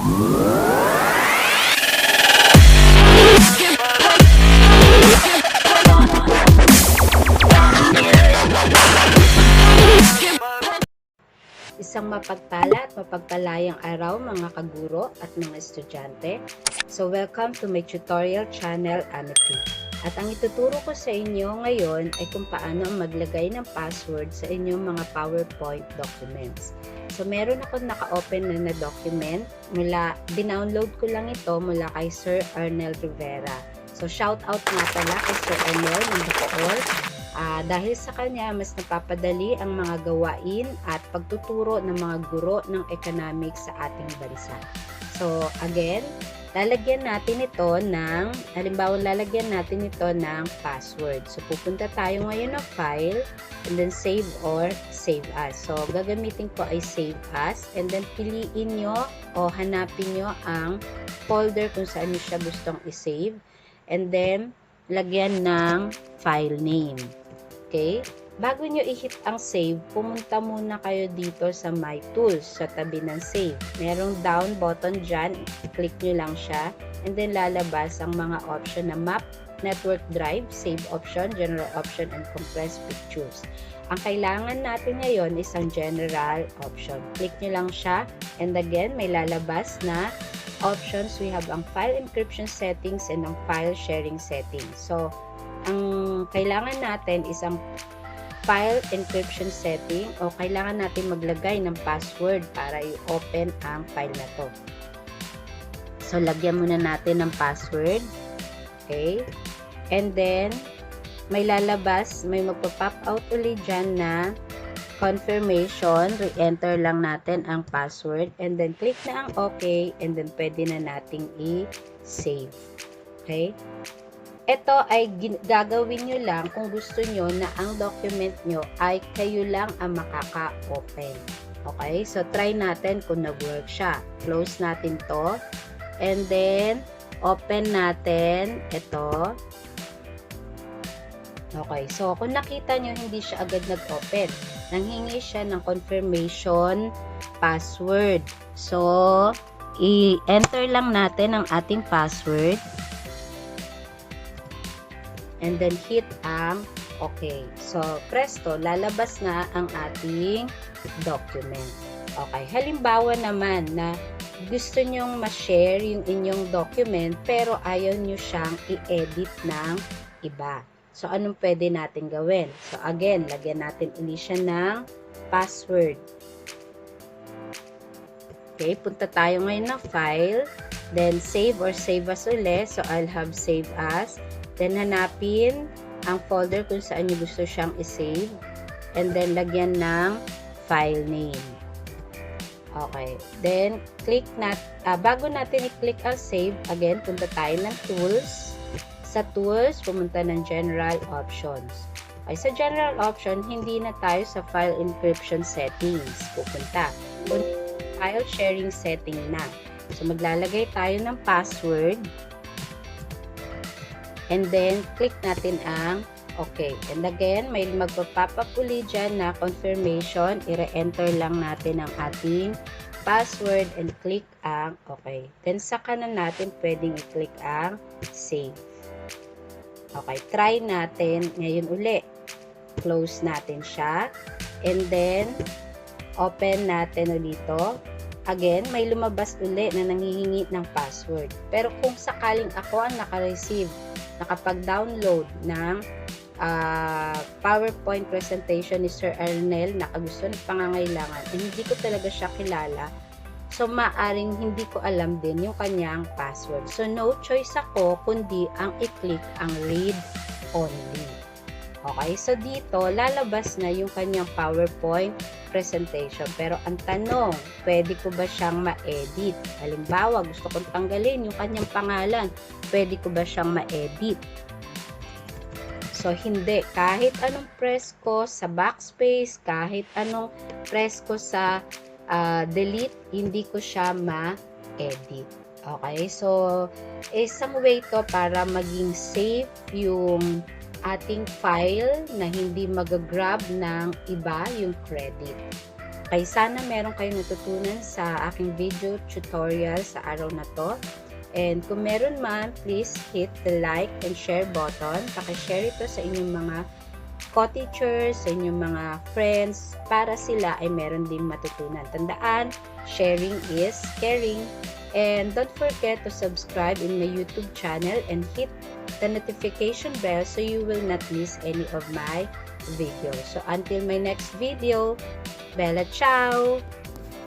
Isang mapagpala at mapagpalayang araw mga kaguro at mga estudyante. So welcome to my tutorial channel, Amethy. At ang ituturo ko sa inyo ngayon ay kung paano maglagay ng password sa inyong mga PowerPoint documents. So meron ako naka-open na document. Dinownload ko lang ito mula kay Sir Arnel Rivera. So shout out nga pala kay Sir Arnel ng Bacoor. Dahil sa kanya, mas napapadali ang mga gawain at pagtuturo ng mga guro ng economics sa ating bansa. So, again, lalagyan natin ito ng password. So, pupunta tayo ngayon ng file and then save or save as. So, gagamitin ko ay save as and then piliin nyo o hanapin nyo ang folder kung saan nyo siya gustong i-save and then lagyan ng file name. Okay? Bago nyo i-hit ang save, pumunta muna kayo dito sa My Tools, sa tabi ng save. Merong down button dyan, i-click nyo lang siya, and then lalabas ang mga option na Map, Network Drive, Save option, General option, and Compressed Pictures. Ang kailangan natin ngayon is ang General option. Click nyo lang siya, and again, may lalabas na options. We have ang File Encryption Settings and ang File Sharing Settings. So, ang kailangan natin is ang file encryption setting o kailangan natin maglagay ng password para i-open ang file na to. So, lagyan muna natin ng password. Okay? And then, may lalabas, may magpa-pop out ulit dyan na confirmation. Re-enter lang natin ang password and then click na ang OK and then pwede na nating i-save. Okay? Ito ay gagawin nyo lang kung gusto nyo na ang document nyo ay kayo lang ang makaka-open. Okay? So, try natin kung nag-work siya. Close natin to. And then, open natin ito. Okay. So, kung nakita nyo, hindi siya agad nag-open. Nanghingi siya ng confirmation password. So, i-enter lang natin ang ating password. And then hit ang OK. So, presto, lalabas na ang ating document. Okay. Halimbawa naman na gusto nyong ma-share yung inyong document pero ayaw nyo siyang i-edit ng iba. So, anong pwede natin gawin? So, again, lagyan natin ulit siya ng password. Okay. Punta tayo ngayon ng file. Then, save or save as ulit. So, I'll have save as. Then, hanapin ang folder kung saan nyo gusto siyang i-save. And then, lagyan ng file name. Okay. Then, bago natin i-click ang save, again, punta tayo ng tools. Sa tools, pumunta ng general options. Okay, sa general option, hindi na tayo sa file encryption settings. Pupunta. File sharing setting na. So, maglalagay tayo ng password. And then, click natin ang OK. And again, may magpa-pop up ulit dyan na confirmation. I-re-enter lang natin ang ating password and click ang OK. Then, sa kanan natin, pwedeng i-click ang save. Okay. Try natin ngayon uli. Close natin siya. And then, open natin ulit ito. Again, may lumabas ulit na nanghihingi ng password. Pero kung sakaling ako ang naka-receive, nakapag-download ng PowerPoint presentation ni Sir Arnel na kagusto ng pangangailangan, hindi ko talaga siya kilala. So, maaring hindi ko alam din yung kanyang password. So, no choice ako kundi ang i-click ang read only. Okay, so dito, lalabas na yung kanyang PowerPoint presentation. Pero ang tanong, pwede ko ba siyang ma-edit? Halimbawa, gusto kong tanggalin yung kanyang pangalan. Pwede ko ba siyang ma-edit? So, hindi. Kahit anong press ko sa backspace, kahit anong press ko sa delete, hindi ko siya ma-edit. Okay, so, isang way to para maging safe yung ating file na hindi mag-grab ng iba yung credit. Okay, sana meron kayong natutunan sa aking video tutorial sa araw na to. And kung meron man, please hit the like and share button. Paki-share ito sa inyong mga co-teachers, sa inyong mga friends, para sila ay meron din matutunan. Tandaan, sharing is caring. And don't forget to subscribe in my YouTube channel and hit the notification bell so you will not miss any of my videos. So until my next video, Bella ciao!